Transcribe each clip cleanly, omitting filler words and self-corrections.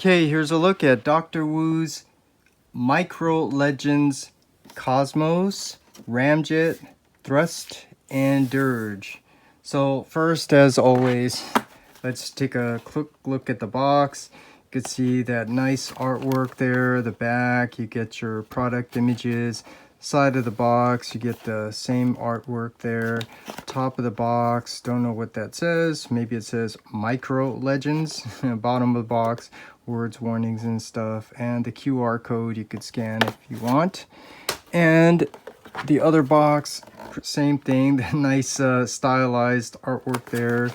Okay, here's a look at Dr. Wu's Micro Legends Cosmos, Ramjet, Thrust, and Dirge. So first, as always, let's take a quick look at the box. You can see that nice artwork there, the back, you get your product images. Side of the box, you get the same artwork there. Top of the box, don't know what that says. Maybe it says Micro Legends. Bottom of the box, words, warnings, and stuff. And the QR code you could scan if you want. And the other box, same thing. The nice stylized artwork there.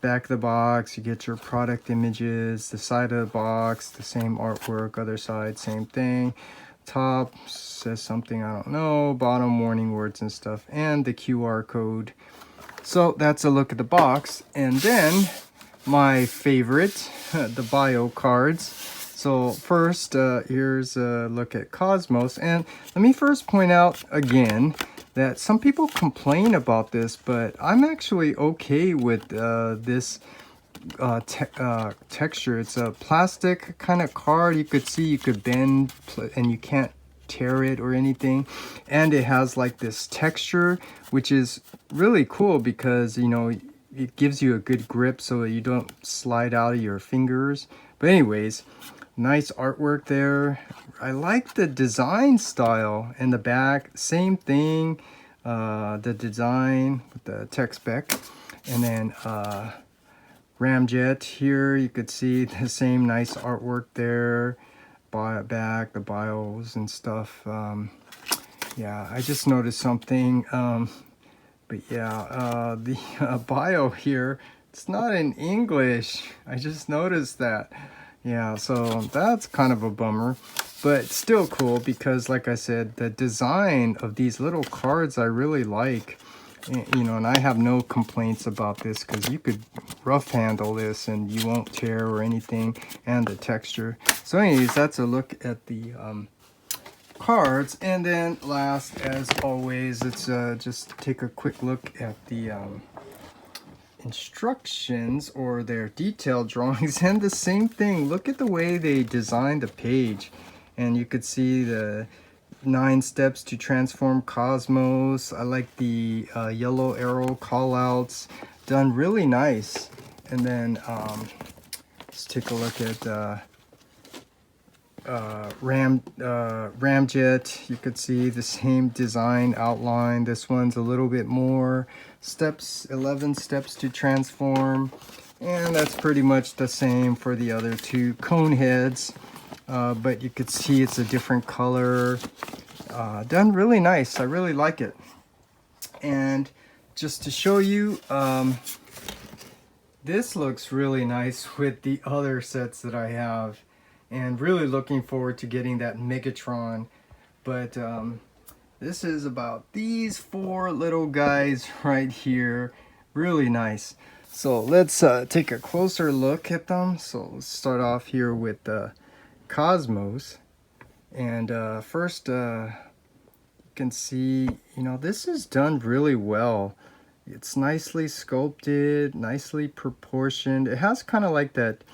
Back of the box, you get your product images. The side of the box, the same artwork. Other side, same thing. Top says something I don't know, bottom warning words and stuff, and the QR code. So that's a look at the box. And then my favorite, the bio cards. So first, here's a look at Cosmos. And let me first point out again that some people complain about this, but I'm actually okay with this texture. It's a plastic kind of card. You could see you could bend and you can't tear it or anything, and it has like this texture which is really cool because it gives you a good grip so that you don't slide out of your fingers. But anyways, nice artwork there. I like the design style. In the back, same thing, the design with the tech spec. And then Ramjet here, you could see the same nice artwork there. Back, the bios and stuff. Yeah, I just noticed something. But yeah, the bio here, it's not in English. I just noticed that. Yeah, so that's kind of a bummer, but still cool because, like I said, the design of these little cards I really like. And I have no complaints about this because you could rough handle this and you won't tear or anything, and the texture. So anyways, that's a look at the cards. And then last, as always, let's just take a quick look at the instructions or their detailed drawings. And the same thing, look at the way they designed the page, and you could see the 9 steps to transform Cosmos. I like the yellow arrow callouts, done really nice. And then let's take a look at Ramjet. You could see the same design outline. This one's a little bit more steps, 11 steps to transform, and that's pretty much the same for the other two cone heads. But you could see it's a different color. Done really nice. I really like it. And just to show you, this looks really nice with the other sets that I have, and really looking forward to getting that Megatron. But this is about these 4 little guys right here. Really nice. So let's take a closer look at them. So let's start off here with the Cosmos. And first, you can see, this is done really well. It's nicely sculpted, nicely proportioned. It has kind of like that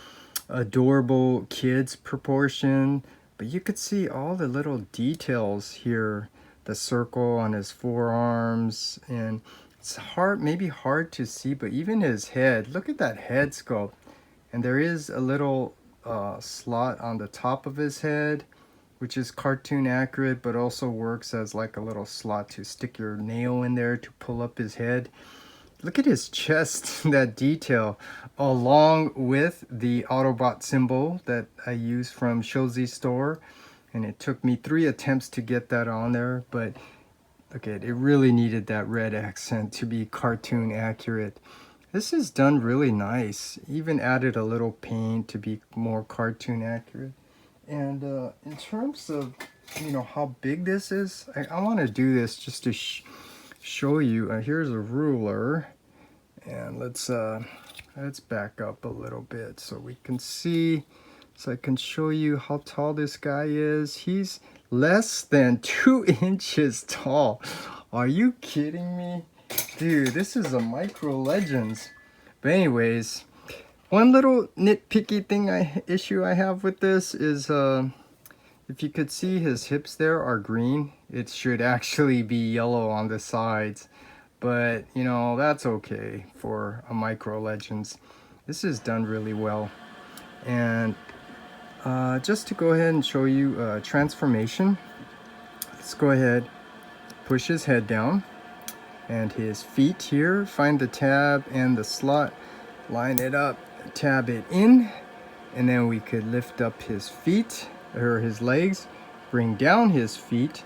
adorable kids proportion, but you could see all the little details here. The circle on his forearms, and it's maybe hard to see, but even his head, look at that head sculpt. And there is a little slot on the top of his head, which is cartoon accurate, but also works as like a little slot to stick your nail in there to pull up his head. Look at his chest, that detail, along with the Autobot symbol that I used from Shozi's store. And it took me 3 attempts to get that on there, but look at it, it really needed that red accent to be cartoon accurate. This is done really nice. Even added a little paint to be more cartoon accurate. And in terms of how big this is, I want to do this just to show you. Here's a ruler, and let's back up a little bit so we can see, so I can show you how tall this guy is. He's less than 2 inches tall. Are you kidding me? Dude, this is a Micro Legends. But anyways, One little nitpicky issue I have with this is if you could see his hips there are green, it should actually be yellow on the sides. But, you know, that's okay for a Micro Legends. This is done really well. And just to go ahead and show you transformation, let's go ahead, push his head down. And his feet here, find the tab and the slot, line it up, tab it in, and then we could lift up his feet or his legs, bring down his feet,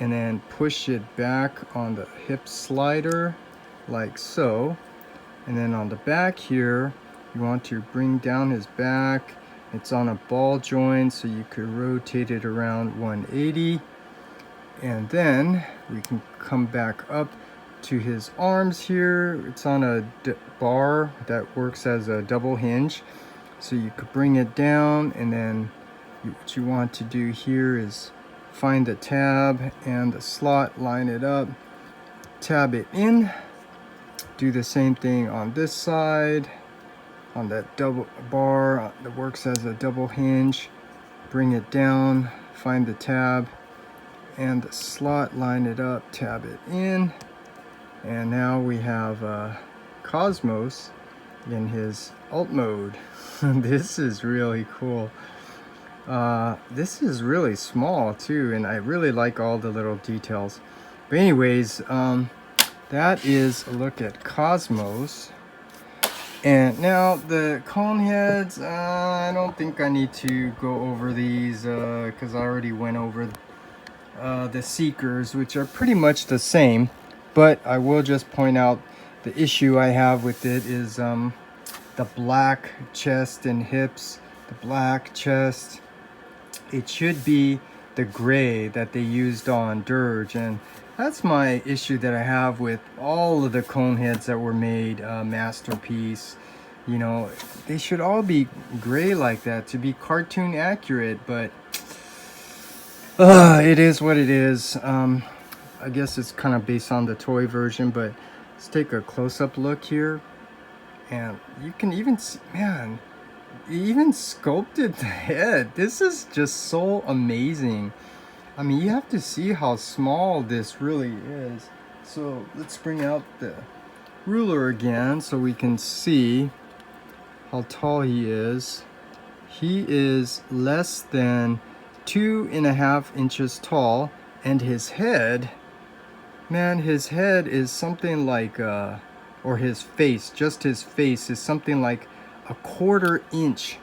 and then push it back on the hip slider like so. And then on the back here, you want to bring down his back. It's on a ball joint, so you could rotate it around 180. And then we can come back up to his arms here. It's on a bar that works as a double hinge, so you could bring it down, and then what you want to do here is find the tab and the slot, line it up, tab it in, do the same thing on this side on that double bar that works as a double hinge, bring it down, find the tab and the slot, line it up, tab it in. And now we have Cosmos in his alt mode. This is really cool. This is really small too, and I really like all the little details. But anyways, that is a look at Cosmos. And now the cone heads, I don't think I need to go over these because I already went over the Seekers, which are pretty much the same. But I will just point out the issue I have with it is the black chest and hips, the black chest. It should be the gray that they used on Dirge, and that's my issue that I have with all of the cone heads that were made Masterpiece. You know, they should all be gray like that to be cartoon accurate, but it is what it is. I guess it's kind of based on the toy version, but let's take a close-up look here. And you can even see, man, he even sculpted the head. This is just so amazing. I mean, you have to see how small this really is. So let's bring out the ruler again so we can see how tall he is. He is less than 2.5 inches tall, and his head, man, his head is something like, or his face, just his face is something like 1/4 inch.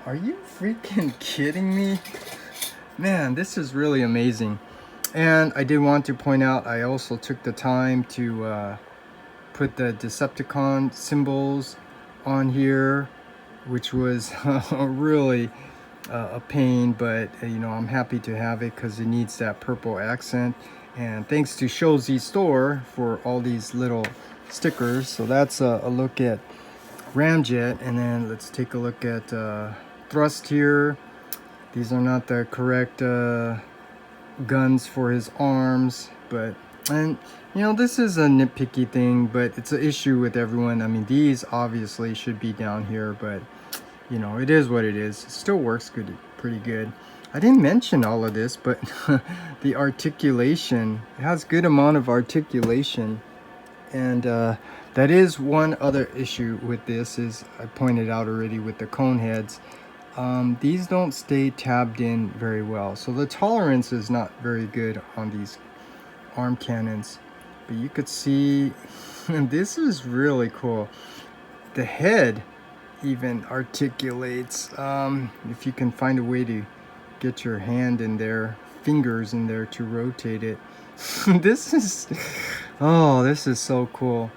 Are you freaking kidding me? Man, this is really amazing. And I did want to point out, I also took the time to put the Decepticon symbols on here, which was really a pain, but you know, I'm happy to have it because it needs that purple accent. And thanks to Shozy Store for all these little stickers. So that's a look at Ramjet, and then let's take a look at Thrust here. These are not the correct guns for his arms, but, and you know, this is a nitpicky thing, but it's an issue with everyone. I mean, these obviously should be down here, but you know, it is what it is. It still works good, pretty good. I didn't mention all of this, but the articulation, it has good amount of articulation. And that is one other issue with this, is I pointed out already with the cone heads. These don't stay tabbed in very well. So the tolerance is not very good on these arm cannons. But you could see, and this is really cool. The head even articulates. If you can find a way to get your hand in there, fingers in there to rotate it. This is, oh, this is so cool.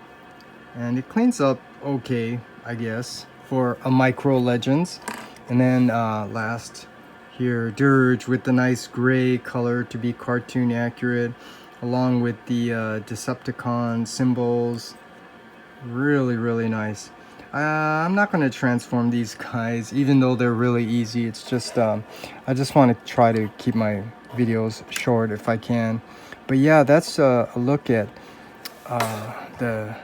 And it cleans up okay, I guess, for a Micro Legends. And then last here, Dirge with the nice gray color to be cartoon accurate, along with the Decepticon symbols. Really, really nice. I'm not going to transform these guys, even though they're really easy. It's just, I just want to try to keep my videos short if I can. But yeah, that's a look at the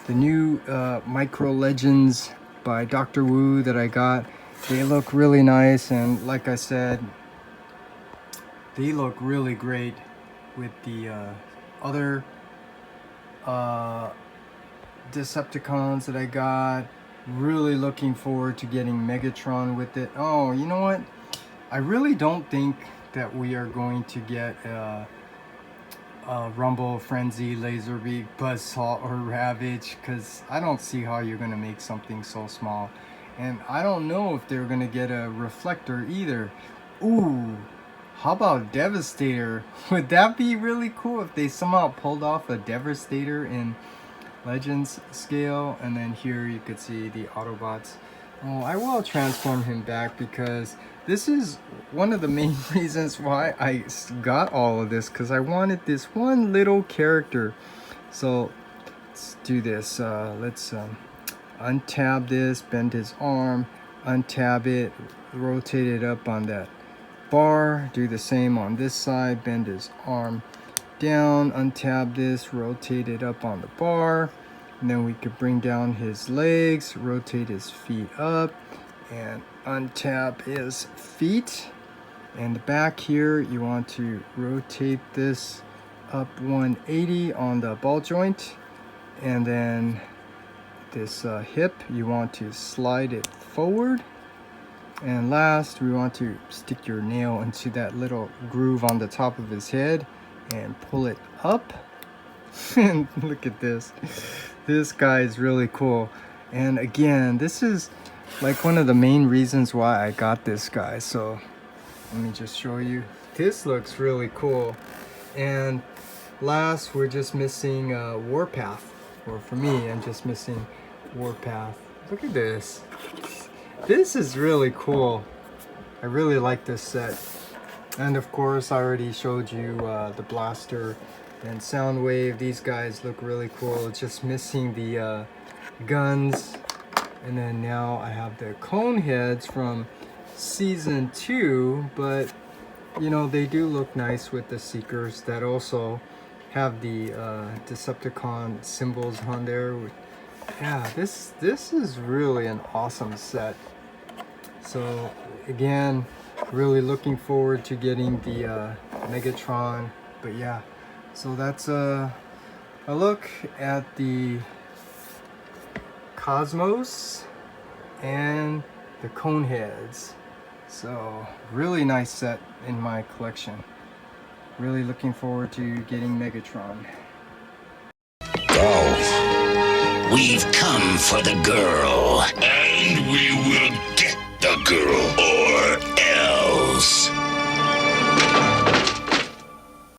new Micro Legends by Dr. Wu that I got. They look really nice, and like I said, they look really great with the other Decepticons that I got. Really looking forward to getting Megatron with it. Oh, you know what? I really don't think that we are going to get Rumble, Frenzy, Laserbeak, Buzzsaw, or Ravage, because I don't see how you're going to make something so small. And I don't know if they're going to get a Reflector either. Ooh, how about Devastator? Would that be really cool if they somehow pulled off a Devastator in Legends scale? And then here you could see the Autobots. Oh, I will transform him back because this is one of the main reasons why I got all of this, because I wanted this one little character. So let's do this. Let's untab this, bend his arm, untab it, rotate it up on that bar, do the same on this side, bend his arm down, untab this, rotate it up on the bar, and then we could bring down his legs, rotate his feet up, and untab his feet. And the back here, you want to rotate this up 180 on the ball joint, and then this hip, you want to slide it forward. And last, we want to stick your nail into that little groove on the top of his head and pull it up. And look at this. This guy is really cool. And again, this is like one of the main reasons why I got this guy. So let me just show you. This looks really cool. And last, we're just missing Warpath. Or for me, I'm just missing Warpath. Look at this. This is really cool. I really like this set. And of course, I already showed you the Blaster and Soundwave. These guys look really cool. It's just missing the guns. And then now I have the cone heads from season 2, but you know, they do look nice with the Seekers that also have the Decepticon symbols on there. Yeah, this is really an awesome set. So again, really looking forward to getting the Megatron. But yeah, so that's a look at the Cosmos and the Coneheads. So really nice set in my collection. Really looking forward to getting Megatron. Go. We've come for the girl. And we will get the girl.